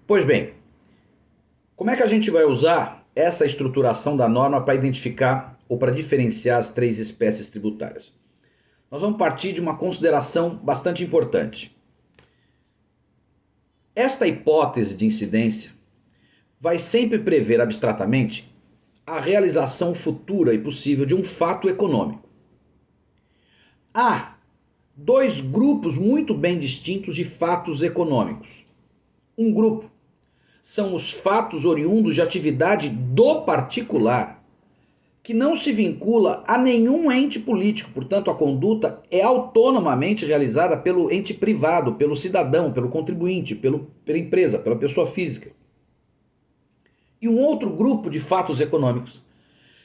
Pois bem, como é que a gente vai usar essa estruturação da norma para identificar ou para diferenciar as três espécies tributárias? Nós vamos partir de uma consideração bastante importante. Esta hipótese de incidência vai sempre prever abstratamente a realização futura e possível de um fato econômico. Há dois grupos muito bem distintos de fatos econômicos. Um grupo são os fatos oriundos de atividade do particular, que não se vincula a nenhum ente político, portanto a conduta é autonomamente realizada pelo ente privado, pelo cidadão, pelo contribuinte, pela empresa, pela pessoa física. E um outro grupo de fatos econômicos,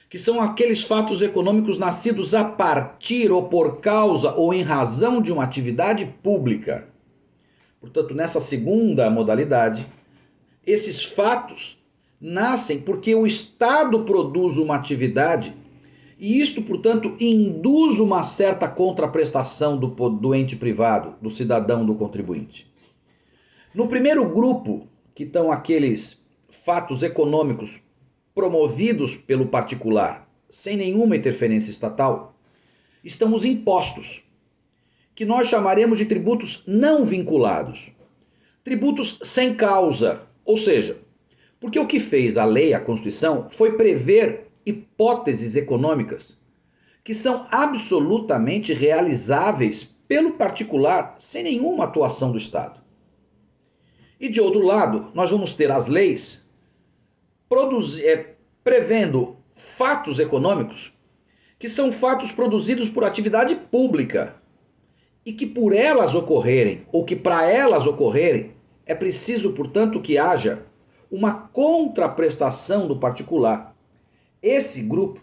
que são aqueles fatos econômicos nascidos a partir ou por causa ou em razão de uma atividade pública. Portanto, nessa segunda modalidade, esses fatos nascem porque o Estado produz uma atividade e isto, portanto, induz uma certa contraprestação do ente privado, do cidadão, do contribuinte. No primeiro grupo, que estão aqueles fatos econômicos promovidos pelo particular, sem nenhuma interferência estatal, estão os impostos, que nós chamaremos de tributos não vinculados. Tributos sem causa, ou seja, porque o que fez a lei, a Constituição, foi prever hipóteses econômicas que são absolutamente realizáveis pelo particular sem nenhuma atuação do Estado. E de outro lado, nós vamos ter as leis prevendo fatos econômicos que são fatos produzidos por atividade pública e que por elas ocorrerem, ou que para elas ocorrerem, é preciso, portanto, que haja uma contraprestação do particular. Esse grupo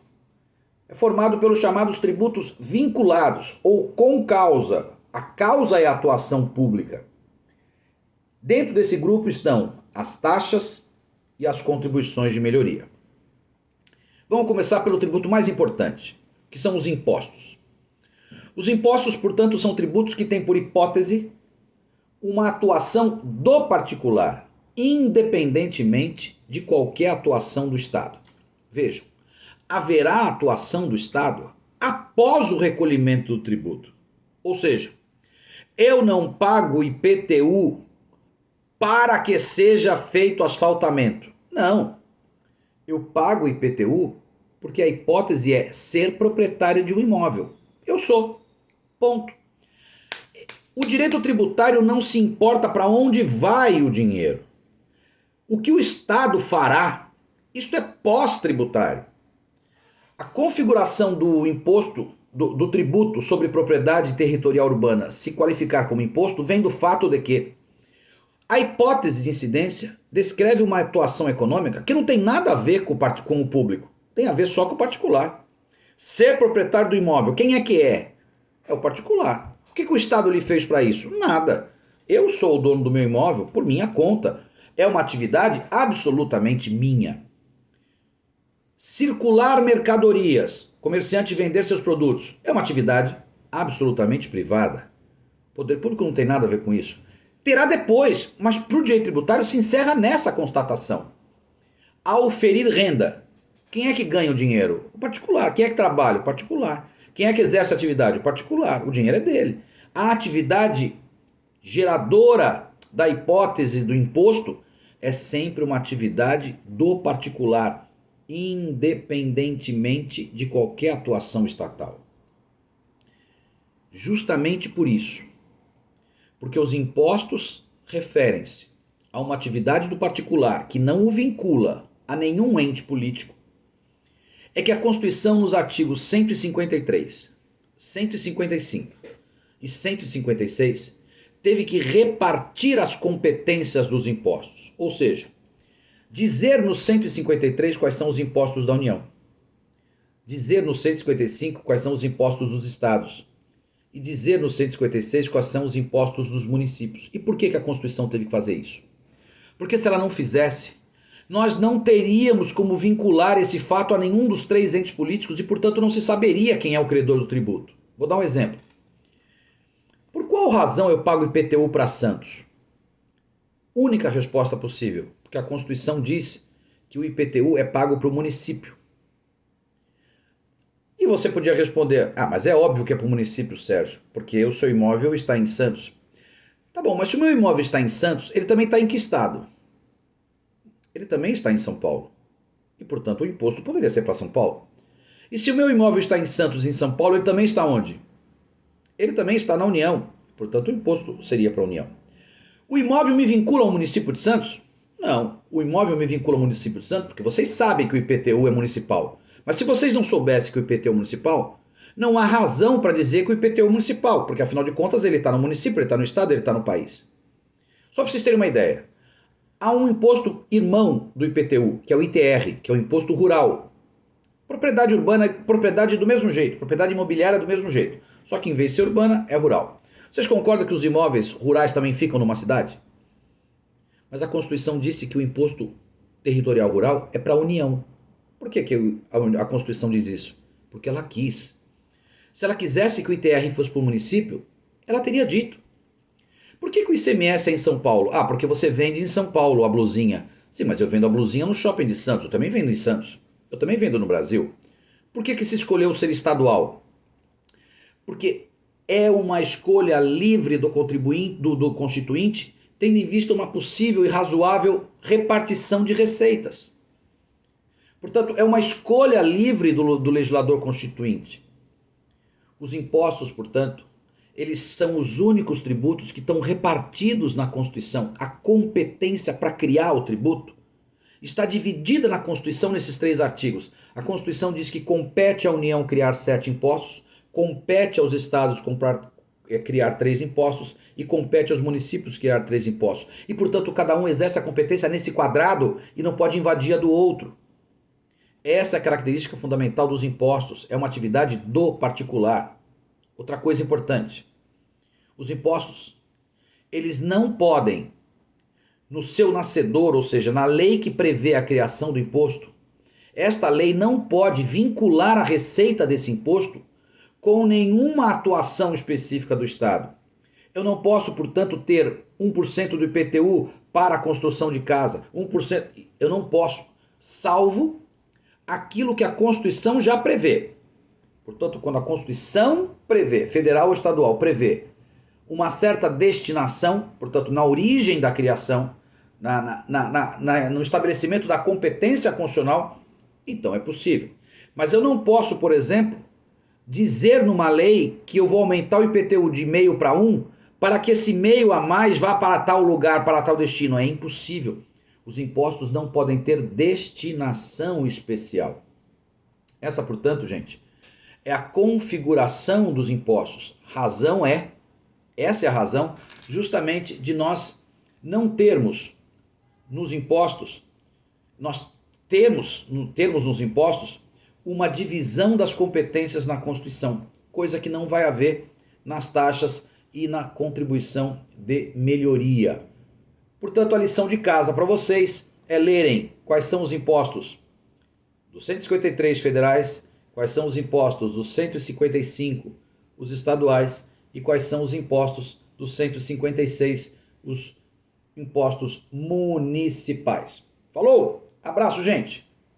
é formado pelos chamados tributos vinculados ou com causa. A causa é a atuação pública. Dentro desse grupo estão as taxas e as contribuições de melhoria. Vamos começar pelo tributo mais importante, que são os impostos. Os impostos, portanto, são tributos que têm por hipótese uma atuação do particular, independentemente de qualquer atuação do Estado. Vejam, haverá atuação do Estado após o recolhimento do tributo. Ou seja, eu não pago IPTU para que seja feito asfaltamento. Não, eu pago IPTU porque a hipótese é ser proprietário de um imóvel. Eu sou. Ponto. O direito tributário não se importa para onde vai o dinheiro. O que o Estado fará, isso é pós-tributário. A configuração do imposto, do tributo sobre propriedade territorial urbana se qualificar como imposto vem do fato de que a hipótese de incidência descreve uma atuação econômica que não tem nada a ver com o público, tem a ver só com o particular. Ser proprietário do imóvel, quem é que é? É o particular. O que o Estado lhe fez para isso? Nada. Eu sou o dono do meu imóvel por minha conta. É uma atividade absolutamente minha. Circular mercadorias, comerciante vender seus produtos, é uma atividade absolutamente privada. O poder público não tem nada a ver com isso. Terá depois, mas para o direito tributário se encerra nessa constatação. Ao oferir renda, quem é que ganha o dinheiro? O particular. Quem é que trabalha? O particular. Quem é que exerce a atividade? O particular. O dinheiro é dele. A atividade geradora da hipótese do imposto é sempre uma atividade do particular, independentemente de qualquer atuação estatal. Justamente por isso, porque os impostos referem-se a uma atividade do particular que não o vincula a nenhum ente político, é que a Constituição, nos artigos 153, 155 e 156, teve que repartir as competências dos impostos. Ou seja, dizer no 153 quais são os impostos da União, dizer no 155 quais são os impostos dos estados e dizer no 156 quais são os impostos dos municípios. E por que a Constituição teve que fazer isso? Porque se ela não fizesse, nós não teríamos como vincular esse fato a nenhum dos três entes políticos e, portanto, não se saberia quem é o credor do tributo. Vou dar um exemplo. Por qual razão eu pago IPTU para Santos? única resposta possível, porque a Constituição diz que o IPTU é pago para o município. E você podia responder, mas é óbvio que é para o município, Sérgio, porque o seu imóvel está em Santos. Tá bom, mas se o meu imóvel está em Santos, ele também está em que estado? Ele também está em São Paulo. E, portanto, o imposto poderia ser para São Paulo. E se o meu imóvel está em Santos e em São Paulo, ele também está onde? Ele também está na União. Portanto, o imposto seria para a União. O imóvel me vincula ao município de Santos? Não. O imóvel me vincula ao município de Santos porque vocês sabem que o IPTU é municipal. Mas se vocês não soubessem que o IPTU é municipal, não há razão para dizer que o IPTU é municipal, porque afinal de contas ele está no município, ele está no estado, ele está no país. Só para vocês terem uma ideia. Há um imposto irmão do IPTU, que é o ITR, que é o imposto rural. Propriedade urbana é propriedade do mesmo jeito, propriedade imobiliária do mesmo jeito. Só que em vez de ser urbana, é rural. Vocês concordam que os imóveis rurais também ficam numa cidade? Mas a Constituição disse que o imposto territorial rural é para a União. Por que a Constituição diz isso? Porque ela quis. Se ela quisesse que o ITR fosse para o município, ela teria dito. Por que o ICMS é em São Paulo? Porque você vende em São Paulo a blusinha. Sim, mas eu vendo a blusinha no shopping de Santos, eu também vendo em Santos. Eu também vendo no Brasil. Por que se escolheu ser estadual? Porque é uma escolha livre do contribuinte, do constituinte, tendo em vista uma possível e razoável repartição de receitas. Portanto, é uma escolha livre do legislador constituinte. Os impostos, portanto, eles são os únicos tributos que estão repartidos na Constituição. A competência para criar o tributo está dividida na Constituição nesses 3 artigos. A Constituição diz que compete à União criar 7 impostos, compete aos estados criar 3 impostos e compete aos municípios criar 3 impostos. E, portanto, cada um exerce a competência nesse quadrado e não pode invadir a do outro. Essa é a característica fundamental dos impostos, é uma atividade do particular. Outra coisa importante, os impostos, eles não podem, no seu nascedor, ou seja, na lei que prevê a criação do imposto, esta lei não pode vincular a receita desse imposto com nenhuma atuação específica do Estado. Eu não posso, portanto, ter 1% do IPTU para a construção de casa, 1%, eu não posso, salvo aquilo que a Constituição já prevê. Portanto, quando a Constituição prevê, federal ou estadual, prevê uma certa destinação, portanto, na origem da criação, no estabelecimento da competência constitucional, então é possível. Mas eu não posso, por exemplo, dizer numa lei que eu vou aumentar o IPTU de meio para 1 para que esse meio a mais vá para tal lugar, para tal destino. É impossível. Os impostos não podem ter destinação especial. Essa, portanto, gente, é a configuração dos impostos. Essa é a razão justamente de nós não termos nos impostos, nós temos nos impostos uma divisão das competências na Constituição, coisa que não vai haver nas taxas e na contribuição de melhoria. Portanto, a lição de casa para vocês é lerem quais são os impostos dos 153 federais, quais são os impostos dos 155, os estaduais, e quais são os impostos dos 156, os impostos municipais. Falou? Abraço, gente!